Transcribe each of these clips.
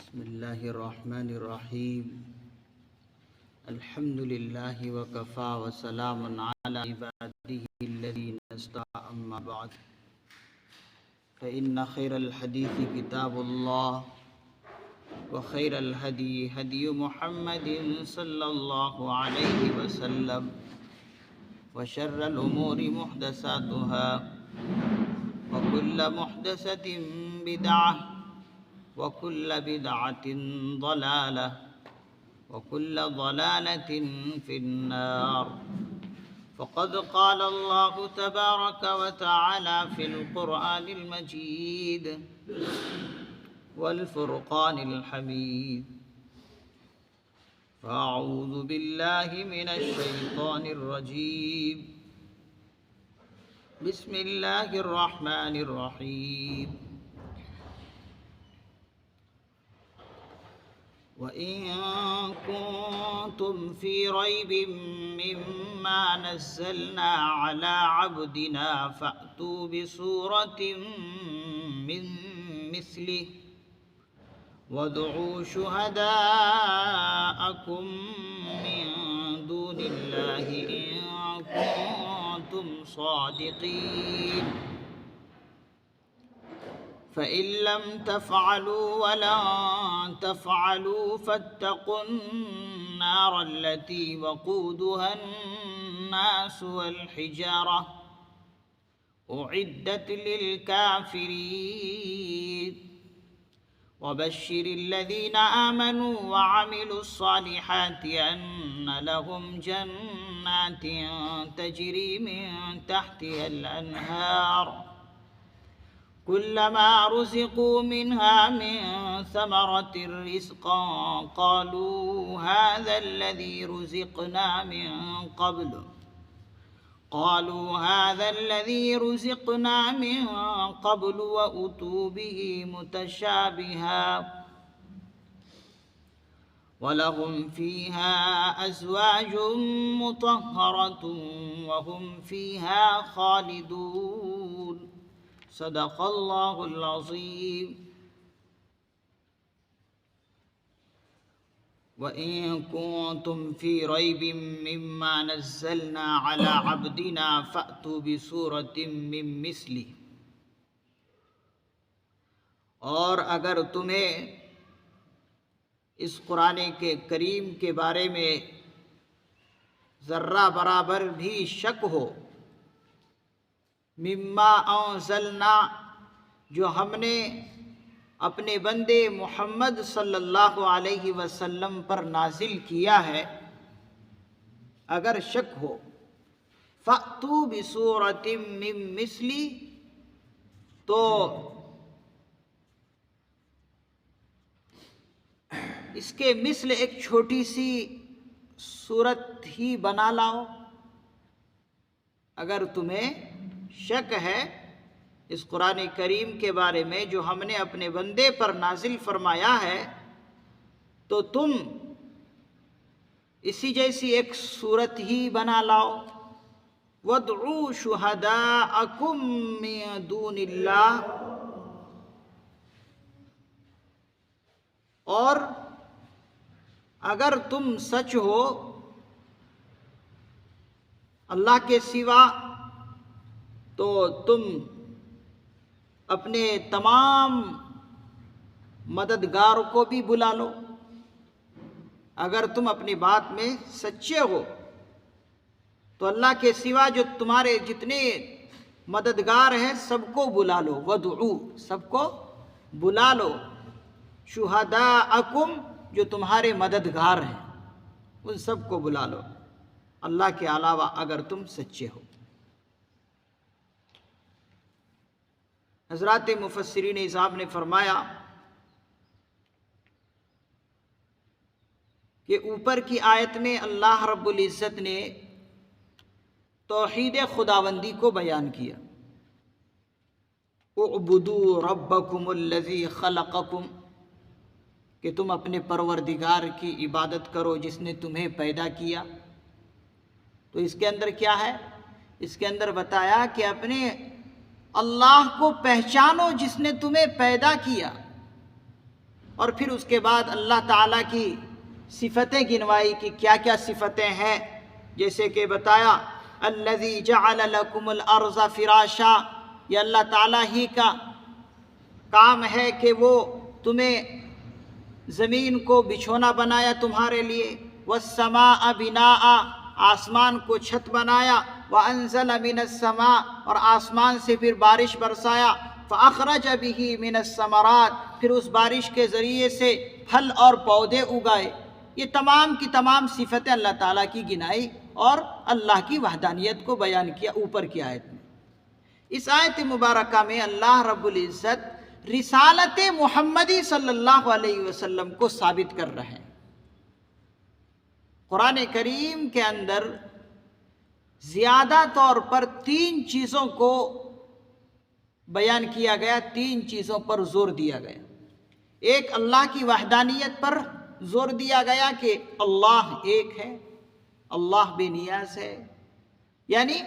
بسم اللہ الرحمن الرحیم الحمد للہ وکفى وسلام علی عبادہ الذین اصطفى اما بعد فإن خیر الحدیث کتاب اللہ وخیر الہدی ہدی محمد صلی اللہ علیہ وسلم وشر الامور محدثاتها وكل محدثة بدعة وكل بدعة ضلالة وكل ضلالة في النار فقد قال الله تبارك وتعالى في القرآن المجيد والفرقان الحميد فأعوذ بالله من الشيطان الرجيم بسم الله الرحمن الرحيم وَإِن كُنتُمْ فِي رَيْبٍ مِّمَّا نَزَّلْنَا عَلَىٰ عَبْدِنَا فَأْتُوا بِسُورَةٍ مِّن مِّثْلِهِ وَادْعُوا شُهَدَاءَكُم مِّن دُونِ اللَّهِ إِن كُنتُمْ صَادِقِينَ فَإِن لَّمْ تَفْعَلُوا وَلَن تَفْعَلُوا فَاتَّقُوا النَّارَ الَّتِي وَقُودُهَا النَّاسُ وَالْحِجَارَةُ أُعِدَّتْ لِلْكَافِرِينَ وَبَشِّرِ الَّذِينَ آمَنُوا وَعَمِلُوا الصَّالِحَاتِ أَنَّ لَهُمْ جَنَّاتٍ تَجْرِي مِن تَحْتِهَا الْأَنْهَارُ كلما رزقوا منها من ثمرة رزقا قالوا هذا الذي رزقنا من قبل وأتوا به متشابها ولهم فيها أزواج مطهرة وهم فيها خالدون صدق اللہ العظیم وَإِن كُنتُمْ فِي رَيْبٍ مِّمَّا نَزَّلْنَا عَلَىٰ عَبْدِنَا فَأْتُوا بِسُورَةٍ مِّن مِّثْلِهِ اور اگر تمہیں اس قرآن کے کریم کے بارے میں ذرہ برابر بھی شک ہو، مما انزلنا جو ہم نے اپنے بندے محمد صلی اللہ علیہ وسلم پر نازل کیا ہے، اگر شک ہو، فَأْتُوا بِسُورَةٍ مِّن مِّثْلِهِ تو اس کے مثل ایک چھوٹی سی صورت ہی بنا لاؤ۔ اگر تمہیں شک ہے اس قرآن کریم کے بارے میں جو ہم نے اپنے بندے پر نازل فرمایا ہے، تو تم اسی جیسی ایک صورت ہی بنا لاؤ۔ وَادْعُوا شُهَدَاءَكُم مِّن دُونِ اللَّهِ اور اگر تم سچ ہو اللہ کے سوا تو تم اپنے تمام مددگاروں کو بھی بلا لو۔ اگر تم اپنی بات میں سچے ہو تو اللہ کے سوا جو تمہارے جتنے مددگار ہیں سب کو بلا لو۔ وَادْعُوا سب کو بلا لو، شُهَدَاءَكُم جو تمہارے مددگار ہیں ان سب کو بلا لو اللہ کے علاوہ اگر تم سچے ہو۔ حضرات مفسرین اعظام نے فرمایا کہ اوپر کی آیت میں اللہ رب العزت نے توحید خداوندی کو بیان کیا، اعبدوا ربکم الذی خلقکم، کہ تم اپنے پروردگار کی عبادت کرو جس نے تمہیں پیدا کیا۔ تو اس کے اندر کیا ہے؟ اس کے اندر بتایا کہ اپنے اللہ کو پہچانو جس نے تمہیں پیدا کیا، اور پھر اس کے بعد اللہ تعالیٰ کی صفتیں گنوائی کہ کیا کیا صفتیں ہیں، جیسے کہ بتایا الذی جعل لکم الارض فراشا، یہ اللہ تعالیٰ ہی کا کام ہے کہ وہ تمہیں زمین کو بچھونا بنایا تمہارے لیے، والسماء بناء، آسمان کو چھت بنایا، وانزل من السماء، اور آسمان سے پھر بارش برسایا، فاخرج به من الثمرات، پھر اس بارش کے ذریعے سے پھل اور پودے اگائے۔ یہ تمام کی تمام صفتیں اللہ تعالیٰ کی گنائی اور اللہ کی وحدانیت کو بیان کیا اوپر کی آیت میں۔ اس آیت مبارکہ میں اللہ رب العزت رسالت محمدی صلی اللہ علیہ وسلم کو ثابت کر رہے ہیں۔ قرآن کریم کے اندر زیادہ طور پر 3 چیزوں کو بیان کیا گیا، 3 چیزوں پر زور دیا گیا۔ ایک، اللہ کی وحدانیت پر زور دیا گیا کہ اللہ ایک ہے، اللہ بے نیاز ہے، یعنی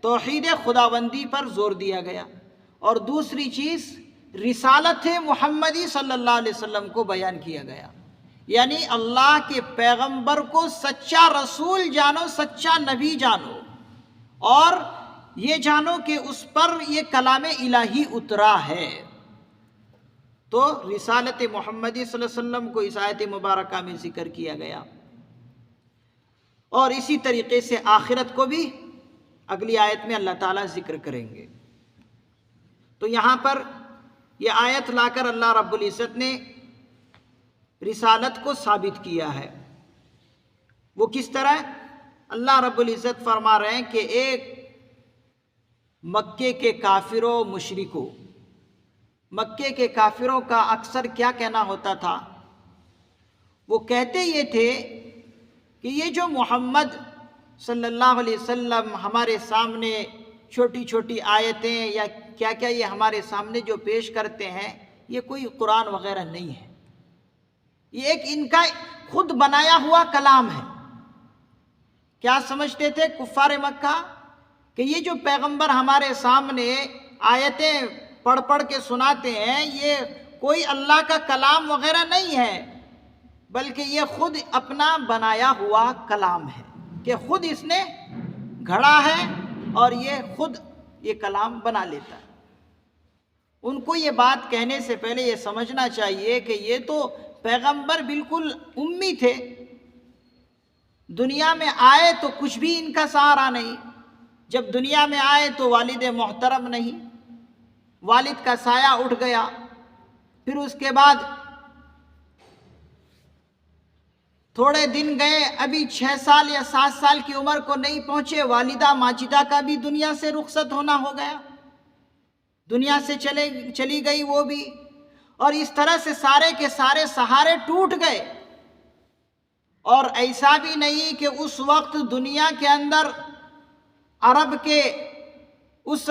توحید خداوندی پر زور دیا گیا۔ اور دوسری چیز رسالت محمدی صلی اللہ علیہ وسلم کو بیان کیا گیا، یعنی اللہ کے پیغمبر کو سچا رسول جانو، سچا نبی جانو، اور یہ جانو کہ اس پر یہ کلام الہی اترا ہے۔ تو رسالت محمدی صلی اللہ علیہ وسلم کو اس آیت مبارکہ میں ذکر کیا گیا، اور اسی طریقے سے آخرت کو بھی اگلی آیت میں اللہ تعالیٰ ذکر کریں گے۔ تو یہاں پر یہ آیت لا کر اللہ رب العزت نے رسالت کو ثابت کیا ہے۔ وہ کس طرح؟ اللہ رب العزت فرما رہے ہیں کہ ایک مکے کے کافروں مشرکوں، مکے کے کافروں کا اکثر کیا کہنا ہوتا تھا؟ وہ کہتے یہ تھے کہ یہ جو محمد صلی اللہ علیہ وسلم ہمارے سامنے چھوٹی چھوٹی آیتیں یا کیا کیا یہ ہمارے سامنے جو پیش کرتے ہیں، یہ کوئی قرآن وغیرہ نہیں ہے، یہ ایک ان کا خود بنایا ہوا کلام ہے۔ کیا سمجھتے تھے کفار مکہ؟ کہ یہ جو پیغمبر ہمارے سامنے آیتیں پڑھ پڑھ کے سناتے ہیں، یہ کوئی اللہ کا کلام وغیرہ نہیں ہے، بلکہ یہ خود اپنا بنایا ہوا کلام ہے، کہ خود اس نے گھڑا ہے اور یہ خود یہ کلام بنا لیتا ہے۔ ان کو یہ بات کہنے سے پہلے یہ سمجھنا چاہیے کہ یہ تو پیغمبر بالکل امی تھے، دنیا میں آئے تو کچھ بھی ان کا سہارا نہیں، جب دنیا میں آئے تو والد محترم نہیں، والد کا سایہ اٹھ گیا، پھر اس کے بعد تھوڑے دن گئے، ابھی 6 سال یا 7 سال کی عمر کو نہیں پہنچے، والدہ ماجدہ کا بھی دنیا سے رخصت ہونا ہو گیا، دنیا سے چلی گئی وہ بھی، اور اس طرح سے سارے کے سارے سہارے ٹوٹ گئے۔ اور ایسا بھی نہیں کہ اس وقت دنیا کے اندر عرب کے اس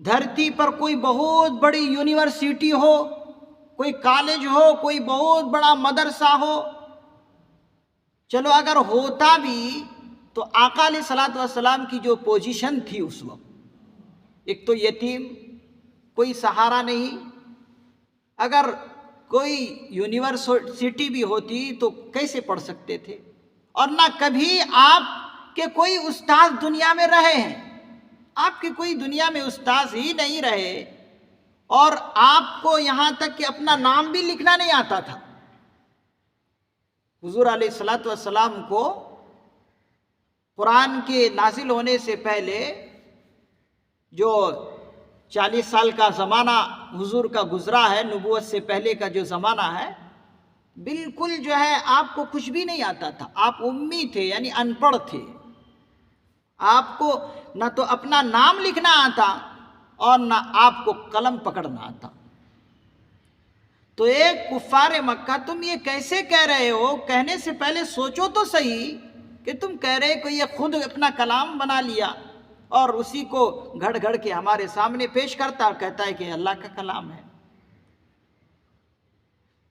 دھرتی پر کوئی بہت بڑی یونیورسٹی ہو، کوئی کالج ہو، کوئی بہت بڑا مدرسہ ہو۔ چلو اگر ہوتا بھی تو آقا علیہ الصلوۃ والسلام کی جو پوزیشن تھی اس وقت، ایک تو یتیم، کوئی سہارا نہیں، اگر کوئی یونیورسٹی بھی ہوتی تو کیسے پڑھ سکتے تھے؟ اور نہ کبھی آپ کے کوئی استاد دنیا میں رہے ہیں، آپ کے کوئی دنیا میں استاذ ہی نہیں رہے، اور آپ کو یہاں تک کہ اپنا نام بھی لکھنا نہیں آتا تھا۔ حضور علیہ الصلوۃ والسلام کو قرآن کے نازل ہونے سے پہلے جو 40 سال کا زمانہ حضور کا گزرا ہے، نبوت سے پہلے کا جو زمانہ ہے، بالکل جو ہے آپ کو کچھ بھی نہیں آتا تھا، آپ امی تھے، یعنی ان پڑھ تھے، آپ کو نہ تو اپنا نام لکھنا آتا اور نہ آپ کو قلم پکڑنا آتا۔ تو ایک کفار مکہ، تم یہ کیسے کہہ رہے ہو؟ کہنے سے پہلے سوچو تو صحیح کہ تم کہہ رہے کہ یہ خود اپنا کلام بنا لیا اور اسی کو گھڑ گھڑ کے ہمارے سامنے پیش کرتا اور کہتا ہے کہ اللہ کا کلام ہے۔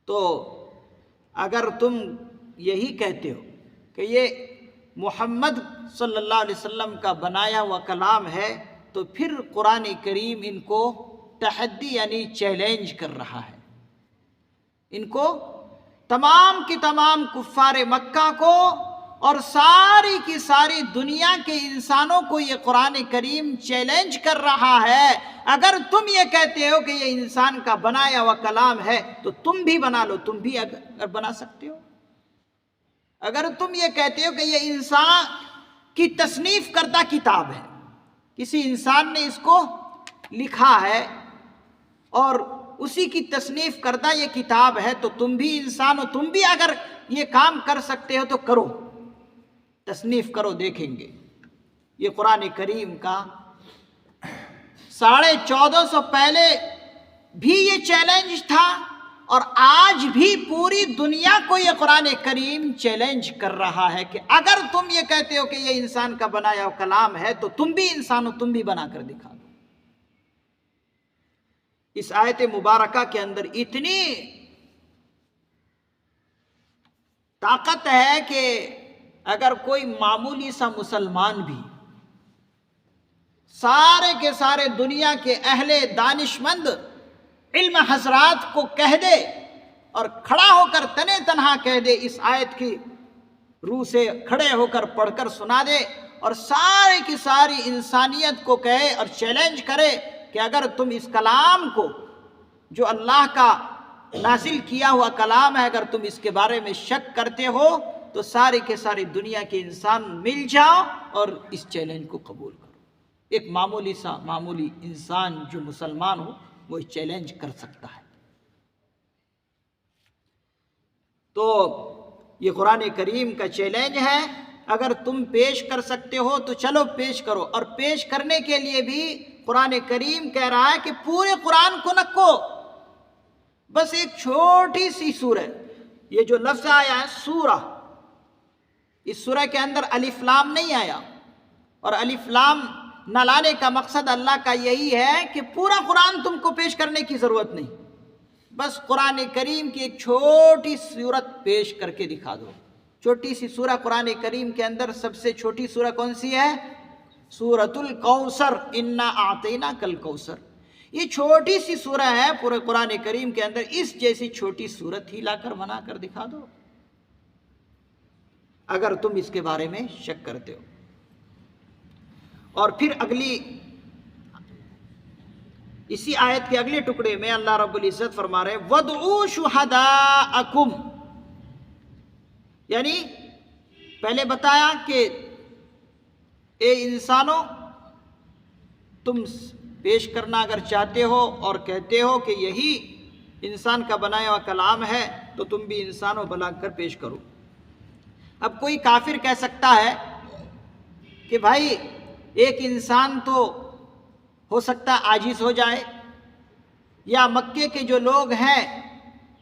تو اگر تم یہی کہتے ہو کہ یہ محمد صلی اللہ علیہ وسلم کا بنایا ہوا کلام ہے، تو پھر قرآن کریم ان کو تحدی یعنی چیلنج کر رہا ہے ان کو تمام کی تمام کفار مکہ کو اور ساری کی ساری دنیا کے انسانوں کو یہ قرآن کریم چیلنج کر رہا ہے، اگر تم یہ کہتے ہو کہ یہ انسان کا بنایا ہوا کلام ہے تو تم بھی بنا لو، تم بھی اگر بنا سکتے ہو۔ اگر تم یہ کہتے ہو کہ یہ انسان کی تصنیف کردہ کتاب ہے، کسی انسان نے اس کو لکھا ہے اور اسی کی تصنیف کردہ یہ کتاب ہے، تو تم بھی انسان ہو، تم بھی اگر یہ کام کر سکتے ہو تو کرو، تصنیف کرو، دیکھیں گے۔ یہ قرآن کریم کا 1450 پہلے بھی یہ چیلنج تھا، اور آج بھی پوری دنیا کو یہ قرآن کریم چیلنج کر رہا ہے کہ اگر تم یہ کہتے ہو کہ یہ انسان کا بنایا ہوا کلام ہے تو تم بھی انسان ہو، تم بھی بنا کر دکھا دو۔ اس آیت مبارکہ کے اندر اتنی طاقت ہے کہ اگر کوئی معمولی سا مسلمان بھی سارے کے سارے دنیا کے اہل دانشمند علم حضرات کو کہہ دے اور کھڑا ہو کر تنے تنہا کہہ دے، اس آیت کی روح سے کھڑے ہو کر پڑھ کر سنا دے، اور سارے کی ساری انسانیت کو کہے اور چیلنج کرے کہ اگر تم اس کلام کو، جو اللہ کا نازل کیا ہوا کلام ہے، اگر تم اس کے بارے میں شک کرتے ہو تو ساری کے ساری دنیا کے انسان مل جاؤ اور اس چیلنج کو قبول کرو۔ ایک معمولی انسان جو مسلمان ہو وہ چیلنج کر سکتا ہے۔ تو یہ قرآن کریم کا چیلنج ہے، اگر تم پیش کر سکتے ہو تو چلو پیش کرو، اور پیش کرنے کے لیے بھی قرآن کریم کہہ رہا ہے کہ پورے قرآن کو نکو، بس ایک چھوٹی سی سورہ، یہ جو لفظ آیا ہے سورہ، اس سورہ کے اندر الف لام نہیں آیا، اور الف لام نہ لانے کا مقصد اللہ کا یہی ہے کہ پورا قرآن تم کو پیش کرنے کی ضرورت نہیں، بس قرآن کریم کی ایک چھوٹی سورت پیش کر کے دکھا دو۔ چھوٹی سی سورہ قرآن کریم کے اندر سب سے چھوٹی سورہ کون سی ہے؟ سورۃ الکوثر، انا اعطیناک الکوثر۔ یہ چھوٹی سی سورہ ہے پورے قرآن کریم کے اندر، اس جیسی چھوٹی سورت ہی لا کر بنا کر دکھا دو اگر تم اس کے بارے میں شک کرتے ہو۔ اور پھر اسی آیت کے اگلے ٹکڑے میں اللہ رب العزت فرما رہے ہیں وَادْعُوا شُهَدَاءَكُمْ، یعنی پہلے بتایا کہ اے انسانوں، تم پیش کرنا اگر چاہتے ہو اور کہتے ہو کہ یہی انسان کا بنایا ہوا کلام ہے تو تم بھی انسانوں بنا کر پیش کرو۔ اب کوئی کافر کہہ سکتا ہے کہ بھائی ایک انسان تو ہو سکتا ہے عاجز ہو جائے، یا مکے کے جو لوگ ہیں،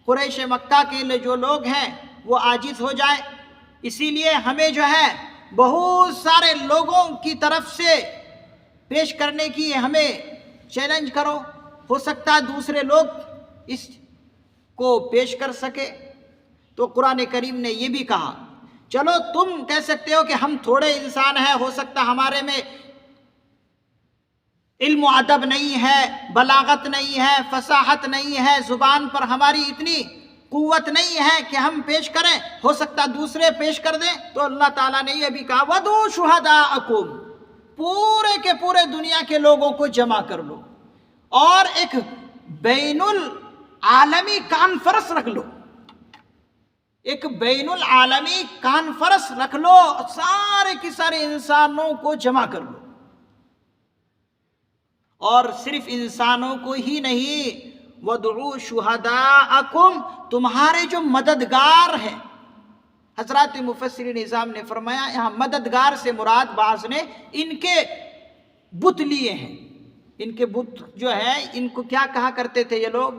قریش مکہ کے جو لوگ ہیں وہ عاجز ہو جائے، اسی لیے ہمیں جو ہے بہت سارے لوگوں کی طرف سے پیش کرنے کی ہمیں چیلنج کرو، ہو سکتا ہے دوسرے لوگ اس کو پیش کر سکے۔ تو قرآن کریم نے یہ بھی کہا چلو تم کہہ سکتے ہو کہ ہم تھوڑے انسان ہیں، ہو سکتا ہمارے میں علم و ادب نہیں ہے، بلاغت نہیں ہے، فصاحت نہیں ہے، زبان پر ہماری اتنی قوت نہیں ہے کہ ہم پیش کریں، ہو سکتا دوسرے پیش کر دیں۔ تو اللہ تعالیٰ نے یہ بھی کہا وَادْعُوا شُهَدَاءَكُمْ، پورے کے پورے دنیا کے لوگوں کو جمع کر لو اور ایک بین العالمی کانفرنس رکھ لو، ایک بین العالمی کانفرنس رکھ لو، سارے کے سارے انسانوں کو جمع کر لو، اور صرف انسانوں کو ہی نہیں، وَادْعُوا شُهَدَاءَكُمْ، تمہارے جو مددگار ہیں۔ حضرات مفسرین نظام نے فرمایا یہاں مددگار سے مراد، بعض نے ان کے بت لیے ہیں، ان کے بت جو ہیں ان کو کیا کہا کرتے تھے یہ لوگ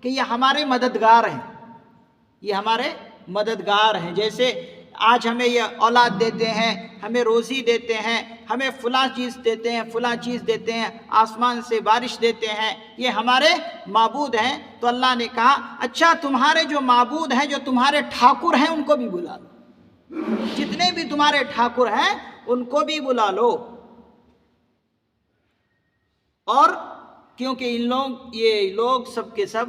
کہ یہ ہمارے مددگار ہیں، یہ ہمارے مددگار ہیں، جیسے آج ہمیں یہ اولاد دیتے ہیں، ہمیں روزی دیتے ہیں، ہمیں فلاں چیز دیتے ہیں، فلاں چیز دیتے ہیں، آسمان سے بارش دیتے ہیں، یہ ہمارے معبود ہیں۔ تو اللہ نے کہا اچھا تمہارے جو معبود ہیں، جو تمہارے ٹھاکر ہیں، ان کو بھی بلا لو، جتنے بھی تمہارے ٹھاکر ہیں ان کو بھی بلا لو، اور کیونکہ یہ لوگ سب کے سب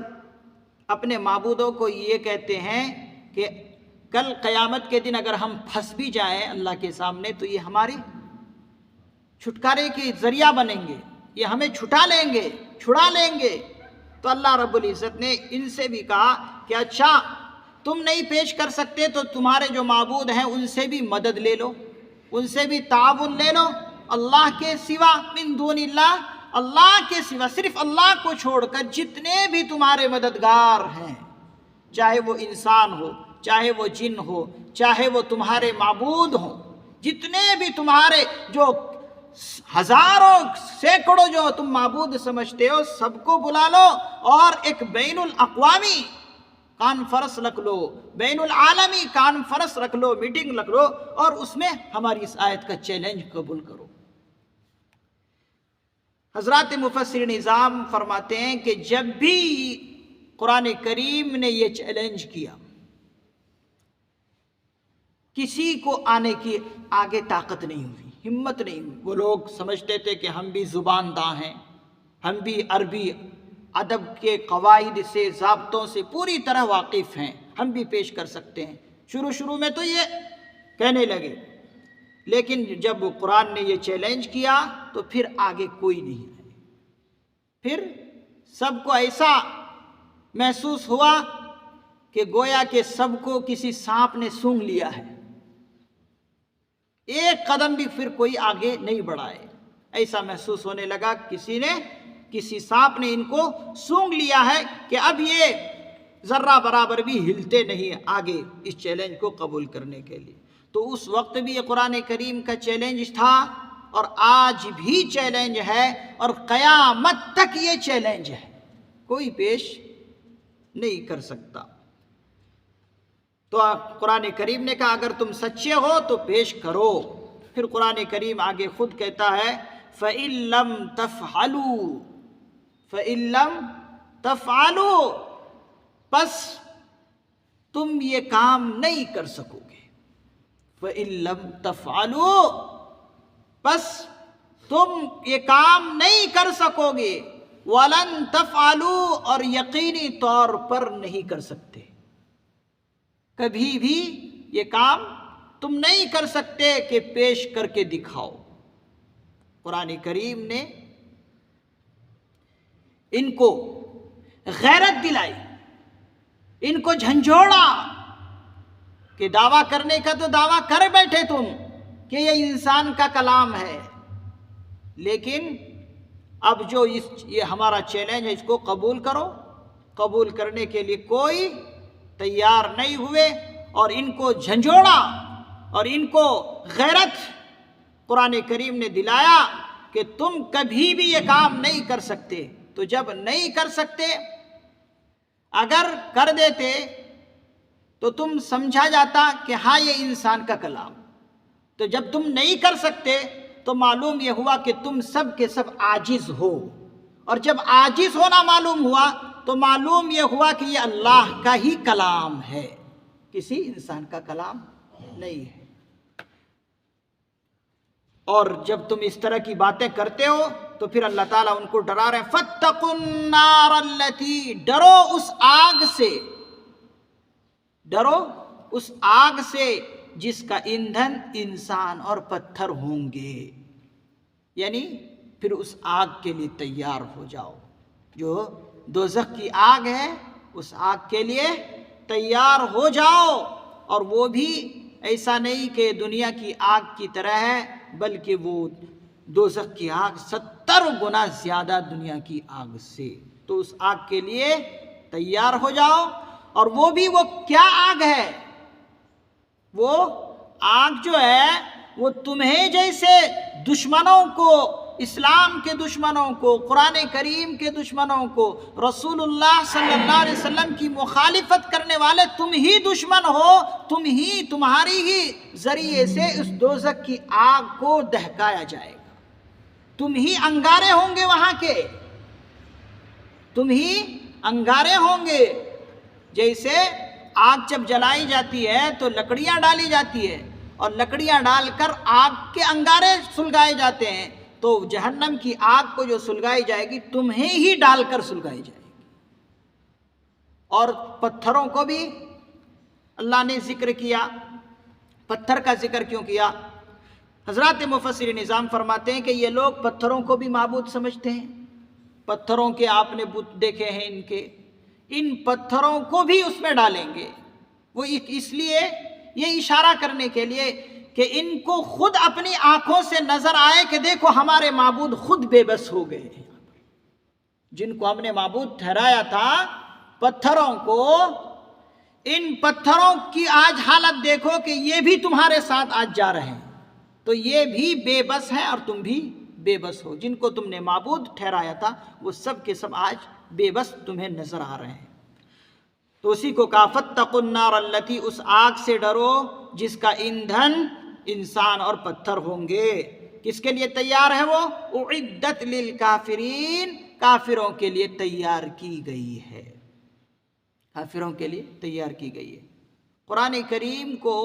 اپنے معبودوں کو یہ کہتے ہیں کہ کل قیامت کے دن اگر ہم پھنس بھی جائیں اللہ کے سامنے تو یہ ہماری چھٹکارے کے ذریعہ بنیں گے، یہ ہمیں چھڑا لیں گے۔ تو اللہ رب العزت نے ان سے بھی کہا کہ اچھا تم نہیں پیش کر سکتے تو تمہارے جو معبود ہیں ان سے بھی مدد لے لو، ان سے بھی تعاون لے لو۔ اللہ کے سوا من دون اللہ، اللہ کے سوا صرف اللہ کو چھوڑ کر جتنے بھی تمہارے مددگار ہیں، چاہے وہ انسان ہو، چاہے وہ جن ہو، چاہے وہ تمہارے معبود ہوں، جتنے بھی تمہارے جو ہزاروں سینکڑوں جو تم معبود سمجھتے ہو سب کو بلا لو اور ایک بین الاقوامی کانفرنس رکھ لو، بین العالمی کانفرنس رکھ لو، میٹنگ رکھ لو اور اس میں ہماری اس آیت کا چیلنج قبول کرو۔ حضرات مفسرین نظام فرماتے ہیں کہ جب بھی قرآن کریم نے یہ چیلنج کیا، کسی کو آنے کی آگے طاقت نہیں ہوئی، ہمت نہیں ہوئی۔ وہ لوگ سمجھتے تھے کہ ہم بھی زبان داں ہیں، ہم بھی عربی ادب کے قواعد سے، ضابطوں سے پوری طرح واقف ہیں، ہم بھی پیش کر سکتے ہیں۔ شروع میں تو یہ کہنے لگے، لیکن جب قرآن نے یہ چیلنج کیا تو پھر آگے کوئی نہیں آئے۔ پھر سب کو ایسا محسوس ہوا کہ گویا کہ سب کو کسی سانپ نے سونگھ لیا ہے، ایک قدم بھی پھر کوئی آگے نہیں بڑھائے۔ ایسا محسوس ہونے لگا کسی سانپ نے ان کو سونگھ لیا ہے کہ اب یہ ذرہ برابر بھی ہلتے نہیں آگے اس چیلنج کو قبول کرنے کے لیے۔ تو اس وقت بھی یہ قرآن کریم کا چیلنج تھا اور آج بھی چیلنج ہے اور قیامت تک یہ چیلنج ہے، کوئی پیش نہیں کر سکتا۔ تو قرآن کریم نے کہا اگر تم سچے ہو تو پیش کرو۔ پھر قرآن کریم آگے خود کہتا ہے فَإِن لَّمْ تَفْعَلُوا فَإِن لَّمْ تَفْعَلُوا، پس تم یہ کام نہیں کر سکو گے۔ فَإِن لَّمْ تَفْعَلُوا، پس تم یہ کام نہیں کر سکو گے۔ وَلَن تَفْعَلُوا، اور یقینی طور پر نہیں کر سکتے، کبھی بھی یہ کام تم نہیں کر سکتے کہ پیش کر کے دکھاؤ۔ قرآن کریم نے ان کو غیرت دلائی، ان کو جھنجھوڑا کہ دعویٰ کرنے کا تو دعویٰ کر بیٹھے تم کہ یہ انسان کا کلام ہے، لیکن اب جو یہ ہمارا چیلنج ہے اس کو قبول کرو۔ قبول کرنے کے لیے کوئی تیار نہیں ہوئے اور ان کو جھنجھوڑا اور ان کو غیرت قرآن کریم نے دلایا کہ تم کبھی بھی یہ کام نہیں کر سکتے۔ تو جب نہیں کر سکتے، اگر کر دیتے تو تم سمجھا جاتا کہ ہاں یہ انسان کا کلام۔ تو جب تم نہیں کر سکتے تو معلوم یہ ہوا کہ تم سب کے سب عاجز ہو، اور جب عاجز ہونا معلوم ہوا تو معلوم یہ ہوا کہ یہ اللہ کا ہی کلام ہے، کسی انسان کا کلام نہیں ہے۔ اور جب تم اس طرح کی باتیں کرتے ہو تو پھر اللہ تعالیٰ ان کو ڈرا رہے ہیں فَاتَّقُوا النَّارَ الَّتِي، ڈرو اس آگ سے، ڈرو اس آگ سے جس کا ایندھن انسان اور پتھر ہوں گے۔ یعنی پھر اس آگ کے لیے تیار ہو جاؤ، جو دوزخ کی آگ ہے اس آگ کے لیے تیار ہو جاؤ۔ اور وہ بھی ایسا نہیں کہ دنیا کی آگ کی طرح ہے، بلکہ وہ دوزخ کی آگ 70 گنا زیادہ دنیا کی آگ سے۔ تو اس آگ کے لیے تیار ہو جاؤ۔ اور وہ بھی وہ کیا آگ ہے؟ وہ آگ جو ہے وہ تمہیں جیسے دشمنوں کو، اسلام کے دشمنوں کو، قرآن کریم کے دشمنوں کو، رسول اللہ صلی اللہ علیہ وسلم کی مخالفت کرنے والے تم ہی دشمن ہو، تمہاری ہی ذریعے سے اس دوزخ کی آگ کو دہکایا جائے گا، تم ہی انگارے ہوں گے وہاں کے، تم ہی انگارے ہوں گے۔ جیسے آگ جب جلائی جاتی ہے تو لکڑیاں ڈالی جاتی ہے اور لکڑیاں ڈال کر آگ کے انگارے سلگائے جاتے ہیں، تو جہنم کی آگ کو جو سلگائی جائے گی تمہیں ہی ڈال کر سلگائی جائے گی۔ اور پتھروں کو بھی اللہ نے ذکر کیا۔ پتھر کا ذکر کیوں کیا؟ حضرات مفسرین نظام فرماتے ہیں کہ یہ لوگ پتھروں کو بھی معبود سمجھتے ہیں۔ پتھروں کے آپ نے بت دیکھے ہیں ان پتھروں کو بھی اس میں ڈالیں گے۔ وہ اس لیے یہ اشارہ کرنے کے لیے کہ ان کو خود اپنی آنکھوں سے نظر آئے کہ دیکھو ہمارے معبود خود بے بس ہو گئے ہیں، جن کو ہم نے معبود ٹھہرایا تھا پتھروں کو، ان پتھروں کی آج حالت دیکھو کہ یہ بھی تمہارے ساتھ آج جا رہے ہیں، تو یہ بھی بے بس ہیں اور تم بھی بے بس ہو۔ جن کو تم نے معبود ٹھہرایا تھا وہ سب کے سب آج بے بس تمہیں نظر آ رہے ہیں۔ تو اسی کو کہا فاتقوا النار التی، اس آگ سے ڈرو جس کا ایندھن انسان اور پتھر ہوں گے۔ کس کے لیے تیار ہے وہ؟ اعدت للکافرین، کافروں کے لیے تیار کی گئی ہے، کافروں کے لیے تیار کی گئی ہے۔ قرآن کریم کو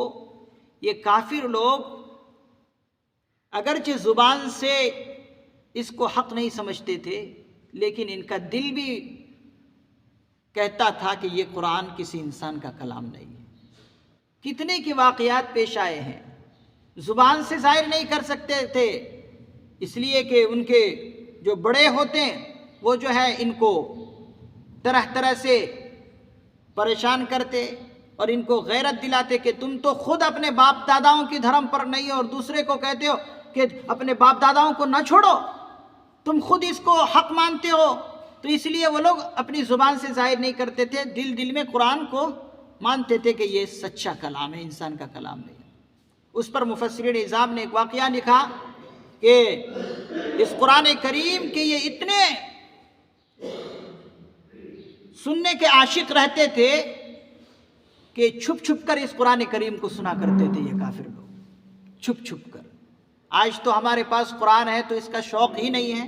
یہ کافر لوگ اگرچہ زبان سے اس کو حق نہیں سمجھتے تھے، لیکن ان کا دل بھی کہتا تھا کہ یہ قرآن کسی انسان کا کلام نہیں ہے۔ کتنے کے واقعات پیش آئے ہیں، زبان سے ظاہر نہیں کر سکتے تھے، اس لیے کہ ان کے جو بڑے ہوتے ہیں وہ جو ہے ان کو طرح طرح سے پریشان کرتے اور ان کو غیرت دلاتے کہ تم تو خود اپنے باپ داداؤں کی دھرم پر نہیں ہو اور دوسرے کو کہتے ہو کہ اپنے باپ داداؤں کو نہ چھوڑو، تم خود اس کو حق مانتے ہو۔ تو اس لیے وہ لوگ اپنی زبان سے ظاہر نہیں کرتے تھے، دل میں قرآن کو مانتے تھے کہ یہ سچا کلام ہے، انسان کا کلام نہیں۔ اس پر مفسرین نظام نے ایک واقعہ لکھا کہ اس قرآن کریم کے یہ اتنے سننے کے عاشق رہتے تھے کہ چھپ چھپ کر اس قرآن کریم کو سنا کرتے تھے یہ کافر لوگ، چھپ چھپ کر۔ آج تو ہمارے پاس قرآن ہے تو اس کا شوق ہی نہیں ہے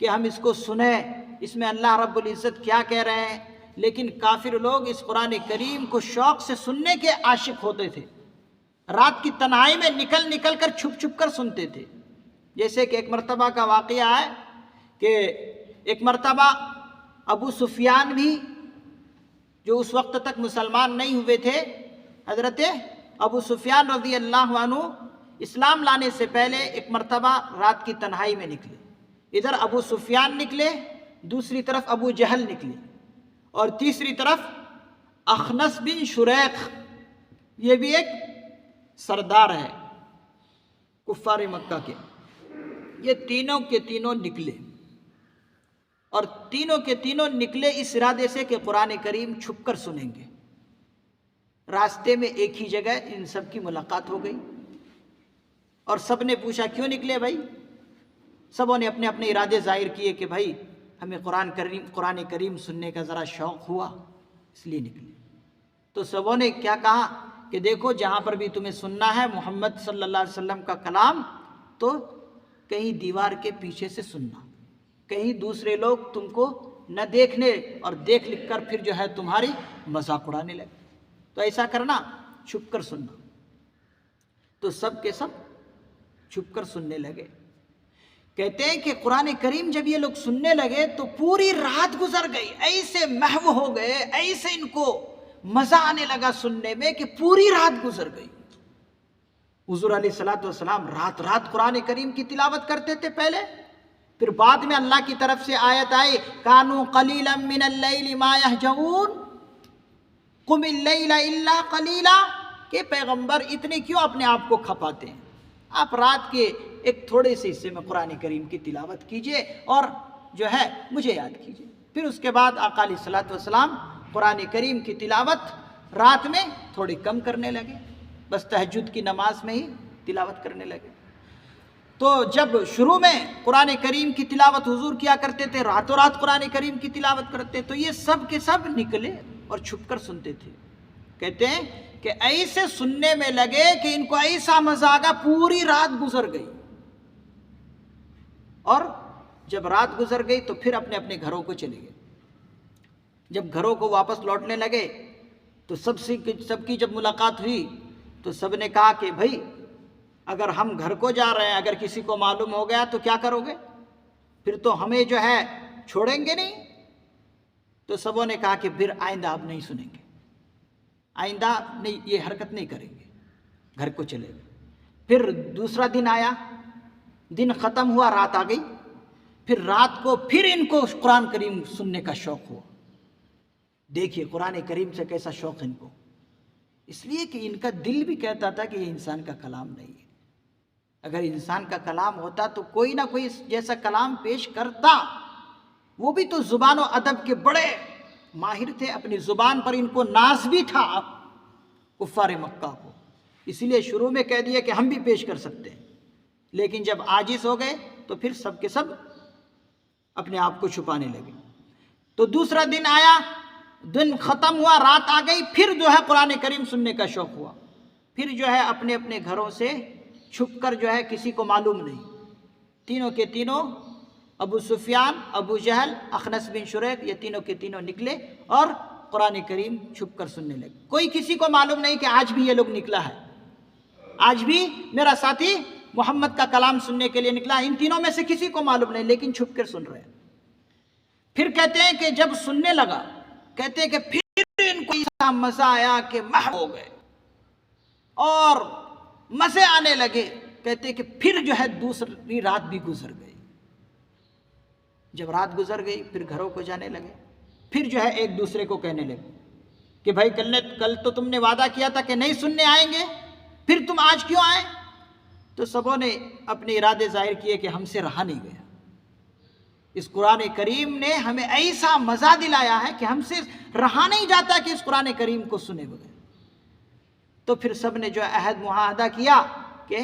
کہ ہم اس کو سنیں، اس میں اللہ رب العزت کیا کہہ رہے ہیں، لیکن کافر لوگ اس قرآن کریم کو شوق سے سننے کے عاشق ہوتے تھے، رات کی تنہائی میں نکل نکل کر چھپ چھپ کر سنتے تھے۔ جیسے کہ ایک مرتبہ کا واقعہ ہے کہ ایک مرتبہ ابو سفیان بھی، جو اس وقت تک مسلمان نہیں ہوئے تھے، حضرت ابو سفیان رضی اللہ عنہ اسلام لانے سے پہلے ایک مرتبہ رات کی تنہائی میں نکلے۔ ادھر ابو سفیان نکلے، دوسری طرف ابو جہل نکلے، اور تیسری طرف اخنس بن شریق، یہ بھی ایک سردار ہے کفار مکہ کے۔ یہ تینوں کے تینوں نکلے، اور تینوں کے تینوں نکلے اس ارادے سے کہ قرآن کریم چھپ کر سنیں گے۔ راستے میں ایک ہی جگہ ان سب کی ملاقات ہو گئی، اور سب نے پوچھا کیوں نکلے بھائی؟ سبوں نے اپنے اپنے ارادے ظاہر کیے کہ بھائی ہمیں قرآن کریم سننے کا ذرا شوق ہوا، اس لیے نکلے۔ تو سبوں نے کیا کہا کہ دیکھو جہاں پر بھی تمہیں سننا ہے محمد صلی اللہ علیہ وسلم کا کلام، تو کہیں دیوار کے پیچھے سے سننا، کہیں دوسرے لوگ تم کو نہ دیکھنے اور دیکھ لکھ کر پھر جو ہے تمہاری مذاق اڑانے لگے، تو ایسا کرنا، چھپ کر سننا۔ تو سب کے سب چھپ کر سننے لگے۔ کہتے ہیں کہ قرآن کریم جب یہ لوگ سننے لگے تو پوری رات گزر گئی، ایسے محو ہو گئے، ایسے ان کو مزہ آنے لگا سننے میں کہ پوری رات گزر گئی۔ حضور علیہ الصلوۃ والسلام رات رات قرآن کریم کی تلاوت کرتے تھے پہلے، پھر بعد میں اللہ کی طرف سے آیت آئی کانوا قلیلا من اللیل ما یہجعون قم اللیل الا قلیلا، کہ پیغمبر اتنے کیوں اپنے آپ کو کھپاتے ہیں، آپ رات کے ایک تھوڑے سے حصے میں قرآن کریم کی تلاوت کیجئے اور جو ہے مجھے یاد کیجئے۔ پھر اس کے بعد آقا علیہ الصلوۃ والسلام قرآن کریم کی تلاوت رات میں تھوڑی کم کرنے لگے، بس تہجد کی نماز میں ہی تلاوت کرنے لگے۔ تو جب شروع میں قرآن کریم کی تلاوت حضور کیا کرتے تھے، راتوں رات قرآن کریم کی تلاوت کرتے، تو یہ سب کے سب نکلے اور چھپ کر سنتے تھے۔ کہتے ہیں کہ ایسے سننے میں لگے کہ ان کو ایسا مزہ آ گیا، پوری رات گزر گئی، اور جب رات گزر گئی تو پھر اپنے اپنے گھروں کو چلے گئے۔ جب گھروں کو واپس لوٹنے لگے تو سب کی جب ملاقات ہوئی تو سب نے کہا کہ بھائی اگر ہم گھر کو جا رہے ہیں، اگر کسی کو معلوم ہو گیا تو کیا کرو گے؟ پھر تو ہمیں جو ہے چھوڑیں گے نہیں، تو سبوں نے کہا کہ پھر آئندہ آپ نہیں سنیں گے، آئندہ نہیں، یہ حرکت نہیں کریں گے، گھر کو چلے گئے۔ پھر دوسرا دن آیا، دن ختم ہوا، رات آ گئی، پھر رات کو پھر ان کو قرآن کریم سننے کا شوق ہوا۔ دیکھیے قرآن کریم سے کیسا شوق ان کو، اس لیے کہ ان کا دل بھی کہتا تھا کہ یہ انسان کا کلام نہیں ہے۔ اگر انسان کا کلام ہوتا تو کوئی نہ کوئی جیسا کلام پیش کرتا۔ وہ بھی تو زبان و ادب کے بڑے ماہر تھے، اپنی زبان پر ان کو ناز بھی تھا کفار مکہ کو، اس لیے شروع میں کہہ دیا کہ ہم بھی پیش کر سکتے ہیں، لیکن جب عاجز ہو گئے تو پھر سب کے سب اپنے آپ کو چھپانے لگے۔ تو دوسرا دن آیا، دن ختم ہوا، رات آ گئی، پھر جو ہے قرآن کریم سننے کا شوق ہوا، پھر جو ہے اپنے اپنے گھروں سے چھپ کر، جو ہے کسی کو معلوم نہیں، تینوں کے تینوں، ابو سفیان، ابو جہل، اخنس بن شریق، یہ تینوں کے تینوں نکلے اور قرآن کریم چھپ کر سننے لگے۔ کوئی کسی کو معلوم نہیں کہ آج بھی یہ لوگ نکلا ہے، آج بھی میرا ساتھی محمد کا کلام سننے کے لیے نکلا ہے۔ ان تینوں میں سے کسی کو معلوم نہیں، لیکن چھپ کر سن رہے ہیں۔ پھر کہتے ہیں کہ جب سننے لگا، کہتے ہیں کہ پھر ان کو ایسا مزہ آیا کہ محو ہو گئے اور مزے آنے لگے۔ کہتے ہیں کہ پھر جو ہے دوسری رات بھی گزر گئی۔ جب رات گزر گئی پھر گھروں کو جانے لگے، پھر جو ہے ایک دوسرے کو کہنے لگے کہ بھائی کل تو تم نے وعدہ کیا تھا کہ نہیں سننے آئیں گے، پھر تم آج کیوں آئے؟ تو سبوں نے اپنے ارادے ظاہر کیے کہ ہم سے رہا نہیں گیا، اس قرآن کریم نے ہمیں ایسا مزہ دلایا ہے کہ ہم سے رہا نہیں جاتا کہ اس قرآن کریم کو سنے بغیر۔ تو پھر سب نے جو عہد معاہدہ کیا کہ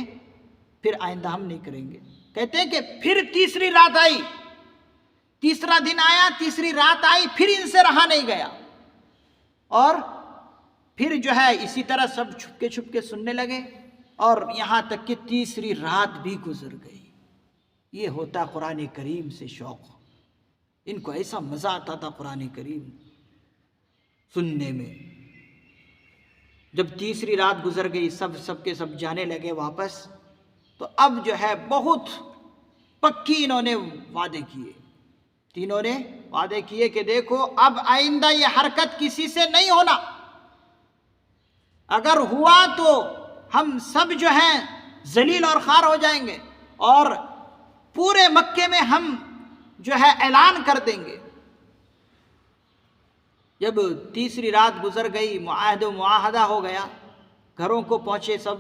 پھر آئندہ ہم نہیں کریں گے۔ کہتے ہیں کہ پھر تیسری رات آئی، تیسرا دن آیا، تیسری رات آئی، پھر ان سے رہا نہیں گیا، اور پھر جو ہے اسی طرح سب چھپ کے سننے لگے، اور یہاں تک کہ تیسری رات بھی گزر گئی۔ یہ ہوتا قرآن کریم سے شوق، ان کو ایسا مزہ آتا تھا قرآن کریم سننے میں۔ جب تیسری رات گزر گئی، سب کے سب جانے لگے واپس، تو اب جو ہے بہت پکی انہوں نے وعدے کیے، تینوں نے وعدے کیے کہ دیکھو اب آئندہ یہ حرکت کسی سے نہیں ہونا، اگر ہوا تو ہم سب جو ہیں ذلیل اور خوار ہو جائیں گے، اور پورے مکے میں ہم جو ہے اعلان کر دیں گے۔ جب تیسری رات گزر گئی، معاہد و معاہدہ ہو گیا، گھروں کو پہنچے سب،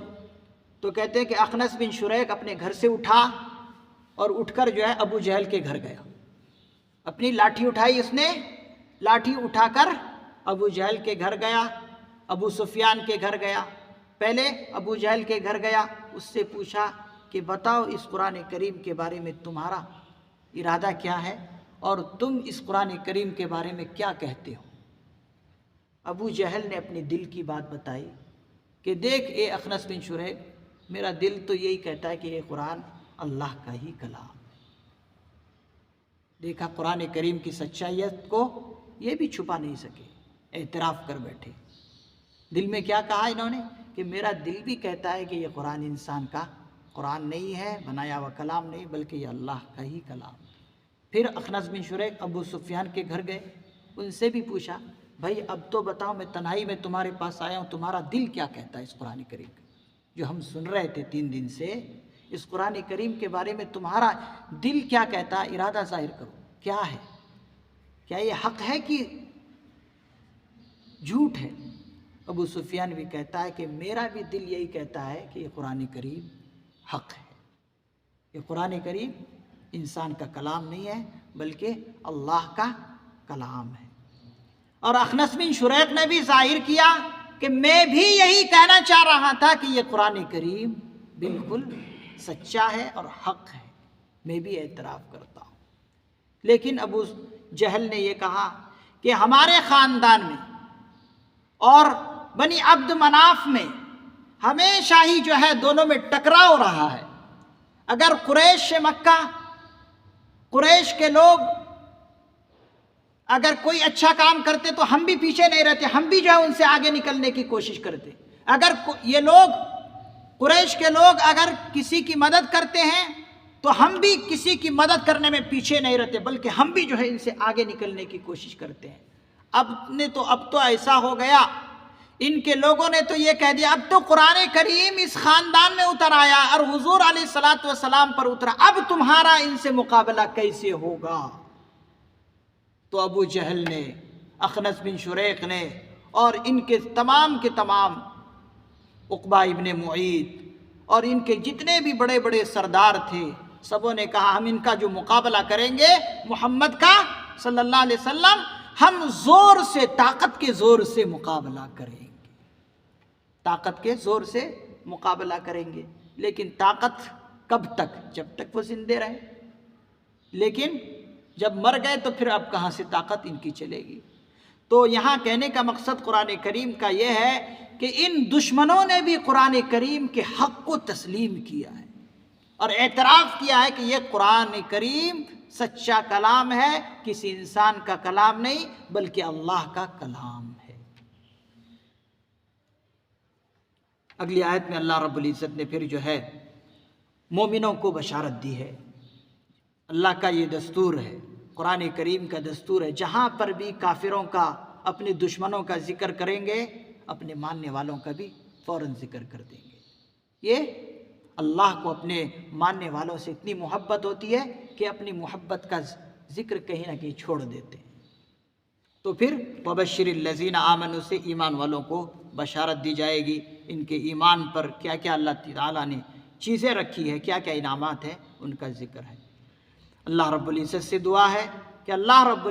تو کہتے ہیں کہ اخنس بن شریق اپنے گھر سے اٹھا اور اٹھ کر جو ہے ابو جہل کے گھر گیا، اپنی لاٹھی اٹھائی، اس نے لاٹھی اٹھا کر ابو جہل کے گھر گیا، ابو سفیان کے گھر گیا۔ پہلے ابو جہل کے گھر گیا، اس سے پوچھا کہ بتاؤ اس قرآن کریم کے بارے میں تمہارا ارادہ کیا ہے، اور تم اس قرآن کریم کے بارے میں کیا کہتے ہو؟ ابو جہل نے اپنی دل کی بات بتائی کہ دیکھ اے اخنس بن شریق، میرا دل تو یہی کہتا ہے کہ یہ قرآن اللہ کا ہی کلام۔ دیکھا قرآن کریم کی سچائیت کو یہ بھی چھپا نہیں سکے، اعتراف کر بیٹھے۔ دل میں کیا کہا انہوں نے کہ میرا دل بھی کہتا ہے کہ یہ قرآن انسان کا قرآن نہیں ہے، بنایا ہوا کلام نہیں، بلکہ یہ اللہ کا ہی کلام۔ پھر اخنس بن شریق ابو سفیان کے گھر گئے، ان سے بھی پوچھا بھائی اب تو بتاؤ، میں تنہائی میں تمہارے پاس آیا ہوں، تمہارا دل کیا کہتا ہے اس قرآن کریم کا جو ہم سن رہے تھے 3 دن سے، اس قرآن کریم کے بارے میں تمہارا دل کیا کہتا ہے، ارادہ ظاہر کرو، کیا ہے، کیا یہ حق ہے کہ جھوٹ ہے؟ ابو سفیان بھی کہتا ہے کہ میرا بھی دل یہی کہتا ہے کہ یہ قرآن کریم حق ہے، یہ قرآن کریم انسان کا کلام نہیں ہے بلکہ اللہ کا کلام ہے۔ اور اخنس بن شریق نے بھی ظاہر کیا کہ میں بھی یہی کہنا چاہ رہا تھا کہ یہ قرآن کریم بالکل سچا ہے اور حق ہے، میں بھی اعتراف کرتا ہوں۔ لیکن ابو جہل نے یہ کہا کہ ہمارے خاندان میں اور بنی عبد مناف میں ہمیشہ ہی جو ہے دونوں میں ٹکراؤ رہا ہے، اگر قریش مکہ، قریش کے لوگ اگر کوئی اچھا کام کرتے تو ہم بھی پیچھے نہیں رہتے، ہم بھی جو ہے ان سے آگے نکلنے کی کوشش کرتے، اگر یہ لوگ قریش کے لوگ اگر کسی کی مدد کرتے ہیں تو ہم بھی کسی کی مدد کرنے میں پیچھے نہیں رہتے، بلکہ ہم بھی جو ہے ان سے آگے نکلنے کی کوشش کرتے ہیں۔ اب تو ایسا ہو گیا، ان کے لوگوں نے تو یہ کہہ دیا اب تو قرآن کریم اس خاندان میں اتر آیا اور حضور علیہ الصلوۃ والسلام پر اترا، اب تمہارا ان سے مقابلہ کیسے ہوگا؟ تو ابو جہل نے، اخنس بن شریق نے، اور ان کے تمام عقبہ ابن معیط اور ان کے جتنے بھی بڑے بڑے سردار تھے، سبوں نے کہا ہم ان کا جو مقابلہ کریں گے محمد کا صلی اللہ علیہ وسلم، ہم زور سے، طاقت کے زور سے مقابلہ کریں گے، طاقت کے زور سے مقابلہ کریں گے۔ لیکن طاقت کب تک؟ جب تک وہ زندے رہے، لیکن جب مر گئے تو پھر اب کہاں سے طاقت ان کی چلے گی؟ تو یہاں کہنے کا مقصد قرآن کریم کا یہ ہے کہ ان دشمنوں نے بھی قرآن کریم کے حق کو تسلیم کیا ہے اور اعتراف کیا ہے کہ یہ قرآن کریم سچا کلام ہے، کسی انسان کا کلام نہیں بلکہ اللہ کا کلام ہے۔ اگلی آیت میں اللہ رب العزت نے پھر جو ہے مومنوں کو بشارت دی ہے۔ اللہ کا یہ دستور ہے، قرآن کریم کا دستور ہے، جہاں پر بھی کافروں کا، اپنے دشمنوں کا ذکر کریں گے، اپنے ماننے والوں کا بھی فوراً ذکر کر دیں گے۔ یہ اللہ کو اپنے ماننے والوں سے اتنی محبت ہوتی ہے کہ اپنی محبت کا ذکر کہیں نہ کہیں چھوڑ دیتے ہیں۔ تو پھر وَبَشِّرِ الَّذِينَ آمَنُوا سے ایمان والوں کو بشارت دی جائے گی، ان کے ایمان پر کیا کیا اللہ تعالیٰ نے چیزیں رکھی ہے، کیا کیا انعامات ہیں، ان کا ذکر ہے۔ اللہ رب العزت سے دعا ہے کہ اللہ رب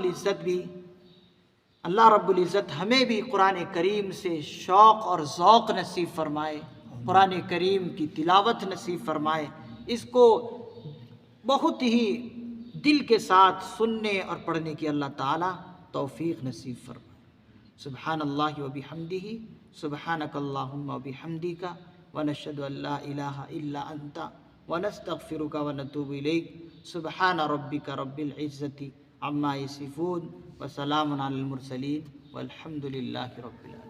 العزت ہمیں بھی قرآن کریم سے شوق اور ذوق نصیب فرمائے، قرآن کریم کی تلاوت نصیب فرمائے، اس کو بہت ہی دل کے ساتھ سننے اور پڑھنے کی اللہ تعالیٰ توفیق نصیب فرمائے۔ سبحان اللہ وبحمدہ، سبحانک اللہم وبحمدک، ونشہد ان لا الہ الا انت، ونستغفرک ونتوب الیک۔ سبحان ربک رب العزت عما یصفون، وسلام علی المرسلین، والحمد للہ رب العالمین۔